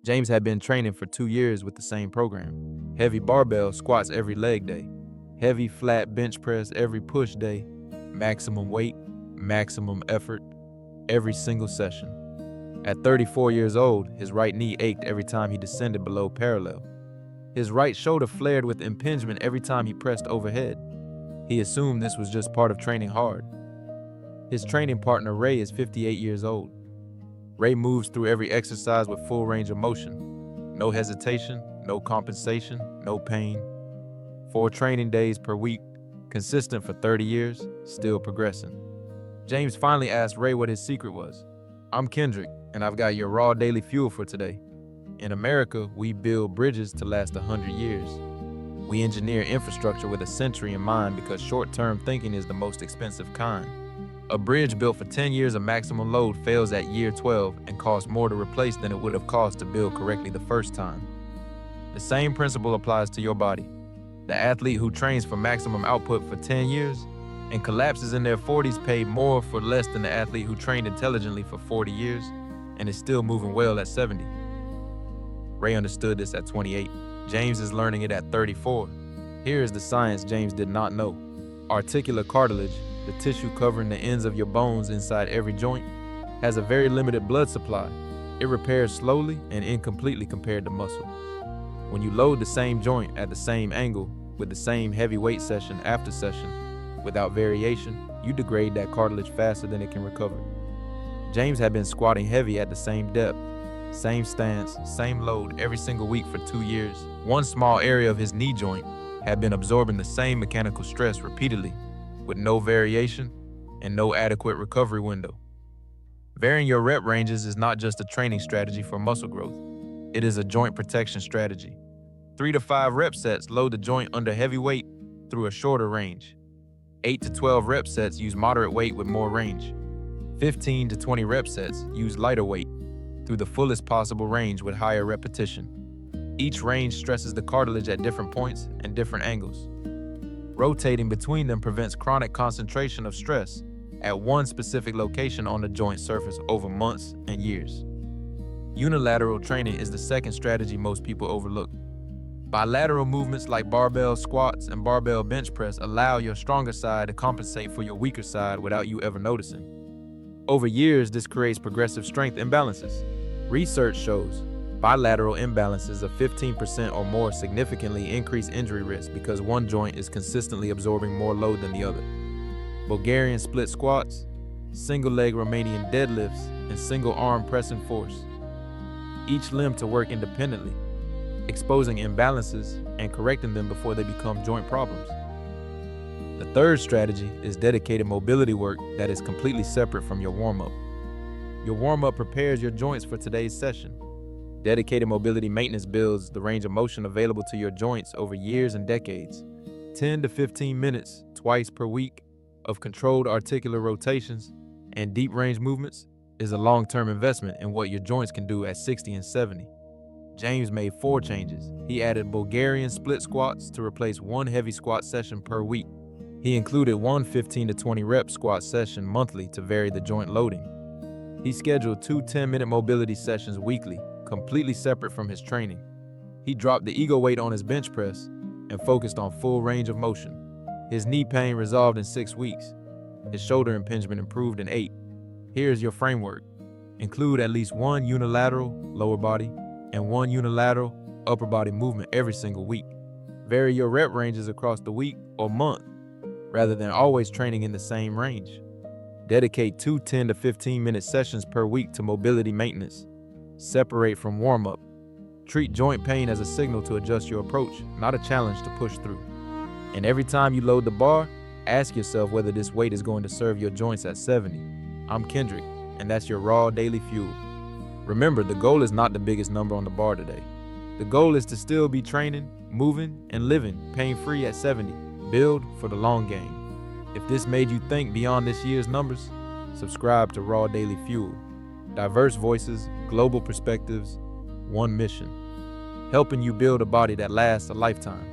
James had been training for 2 years with the same program. Heavy barbell squats every leg day. Heavy flat bench press every push day. Maximum weight, maximum effort, every single session. At 34 years old, his right knee ached every time he descended below parallel. His right shoulder flared with impingement every time he pressed overhead. He assumed this was just part of training hard. His training partner, Ray, is 58 years old. Ray moves through every exercise with full range of motion. No hesitation, no compensation, no pain. 4 training days per week, consistent for 30 years, still progressing. James finally asked Ray what his secret was. "I'm Kendrick, and I've got your raw daily fuel for today. In America, we build bridges to last 100 years. We engineer infrastructure with a century in mind because short-term thinking is the most expensive kind. A bridge built for 10 years of maximum load fails at year 12 and costs more to replace than it would have cost to build correctly the first time. The same principle applies to your body. The athlete who trains for maximum output for 10 years and collapses in their 40s paid more for less than the athlete who trained intelligently for 40 years and is still moving well at 70. Ray understood this at 28. James is learning it at 34. Here is the science James did not know. Articular cartilage, the tissue covering the ends of your bones inside every joint, has a very limited blood supply. It repairs slowly and incompletely compared to muscle. When you load the same joint at the same angle with the same heavy weight session after session, without variation, you degrade that cartilage faster than it can recover. James had been squatting heavy at the same depth, same stance, same load every single week for 2 years. One small area of his knee joint had been absorbing the same mechanical stress repeatedly, with no variation and no adequate recovery window. Varying your rep ranges is not just a training strategy for muscle growth. It is a joint protection strategy. 3 to 5 rep sets load the joint under heavy weight through a shorter range. 8 to 12 rep sets use moderate weight with more range. 15 to 20 rep sets use lighter weight through the fullest possible range with higher repetition. Each range stresses the cartilage at different points and different angles. Rotating between them prevents chronic concentration of stress at one specific location on the joint surface over months and years. Unilateral training is the second strategy most people overlook. Bilateral movements like barbell squats and barbell bench press allow your stronger side to compensate for your weaker side without you ever noticing. Over years, this creates progressive strength imbalances. Research shows bilateral imbalances of 15% or more significantly increase injury risk because one joint is consistently absorbing more load than the other. Bulgarian split squats, single leg Romanian deadlifts, and single arm press and force. Each limb to work independently, exposing imbalances and correcting them before they become joint problems. The third strategy is dedicated mobility work that is completely separate from your warm-up. Your warm-up prepares your joints for today's session. Dedicated mobility maintenance builds the range of motion available to your joints over years and decades. 10 to 15 minutes twice per week of controlled articular rotations and deep range movements is a long-term investment in what your joints can do at 60 and 70. James made 4 changes. He added Bulgarian split squats to replace one heavy squat session per week. He included one 15 to 20 rep squat session monthly to vary the joint loading. He scheduled 2 10-minute mobility sessions weekly, completely separate from his training. He dropped the ego weight on his bench press and focused on full range of motion. His knee pain resolved in 6 weeks. His shoulder impingement improved in 8. Here's your framework. Include at least one unilateral lower body and one unilateral upper body movement every single week. Vary your rep ranges across the week or month, rather than always training in the same range. Dedicate 2 10 to 15-minute sessions per week to mobility maintenance. Separate from warm-up. Treat joint pain as a signal to adjust your approach, not a challenge to push through. And every time you load the bar, ask yourself whether this weight is going to serve your joints at 70. I'm Kendrick, and that's your raw daily fuel. Remember, the goal is not the biggest number on the bar today. The goal is to still be training, moving, and living pain-free at 70. Build for the long game. If this made you think beyond this year's numbers, subscribe to Raw Daily Fuel. Diverse voices, global perspectives, one mission. Helping you build a body that lasts a lifetime.